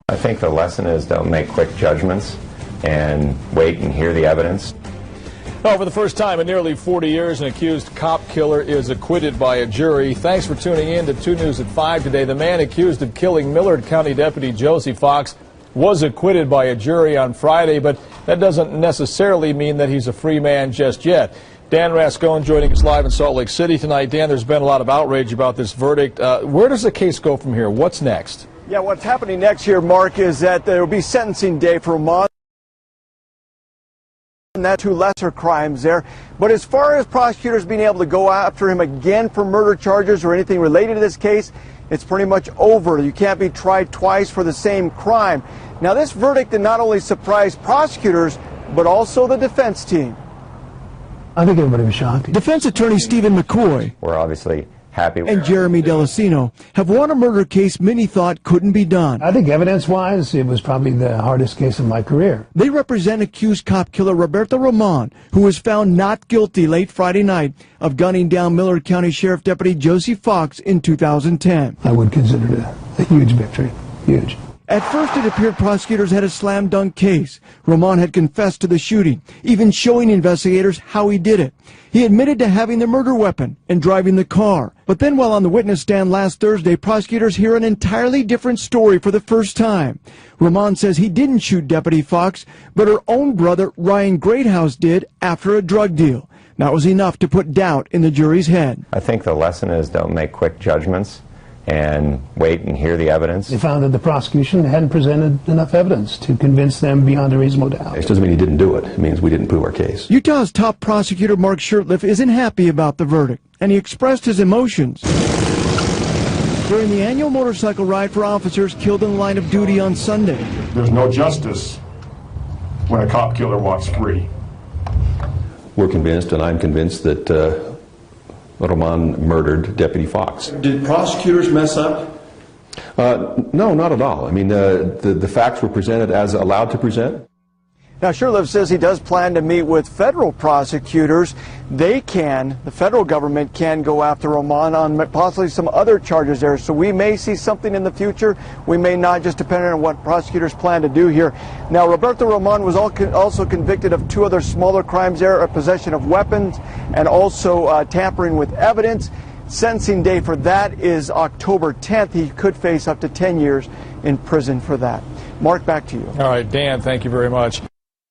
I think the lesson is don't make quick judgments and wait and hear the evidence. Well, for the first time in nearly 40 years, an accused cop killer is acquitted by a jury. Thanks for tuning in to 2 News at 5 today. The man accused of killing Millard County Deputy Josie Fox was acquitted by a jury on Friday, but that doesn't necessarily mean that he's a free man just yet. Dan Rascone joining us live in Salt Lake City tonight. Dan, there's been a lot of outrage about this verdict. Where does the case go from here? What's next? Yeah, what's happening next here, Mark, is that there will be sentencing day for Roman. And that 2 lesser crimes there. But as far as prosecutors being able to go after him again for murder charges or anything related to this case, it's pretty much over. You can't be tried twice for the same crime. Now, this verdict did not only surprise prosecutors, but also the defense team. I think everybody was shocked. Defense attorney Stephen McCoy We're obviously happy. and Jeremy Delicino have won a murder case many thought couldn't be done. I think evidence-wise, it was probably the hardest case of my career. They represent accused cop killer Roberto Roman, who was found not guilty late Friday night of gunning down Millard County Sheriff Deputy Josie Fox in 2010. I would consider it a huge victory. Huge. At first, it appeared prosecutors had a slam-dunk case. Roman had confessed to the shooting, even showing investigators how he did it. He admitted to having the murder weapon and driving the car. But then while on the witness stand last Thursday, prosecutors hear an entirely different story for the first time. Roman says he didn't shoot Deputy Fox, but her own brother, Ryan Greathouse, did after a drug deal. That was enough to put doubt in the jury's head. I think the lesson is don't make quick judgments and wait and hear the evidence. They found that the prosecution hadn't presented enough evidence to convince them beyond a reasonable doubt. It doesn't mean he didn't do it. It means we didn't prove our case. Utah's top prosecutor, Mark Shurtleff, isn't happy about the verdict, and he expressed his emotions during the annual motorcycle ride for officers killed in the line of duty on Sunday. There's no justice when a cop killer walks free. We're convinced, and I'm convinced, that Roman murdered Deputy Fox. Did prosecutors mess up? No, not at all. I mean, the facts were presented as allowed to present. Now, Shurtleff says he does plan to meet with federal prosecutors. The federal government can go after Roman on possibly some other charges there. So we may see something in the future. We may not, just depending on what prosecutors plan to do here. Now, Roberto Roman was also convicted of 2 other smaller crimes there, possession of weapons and also tampering with evidence. Sentencing day for that is October 10th. He could face up to 10 years in prison for that. Mark, back to you. All right, Dan, thank you very much.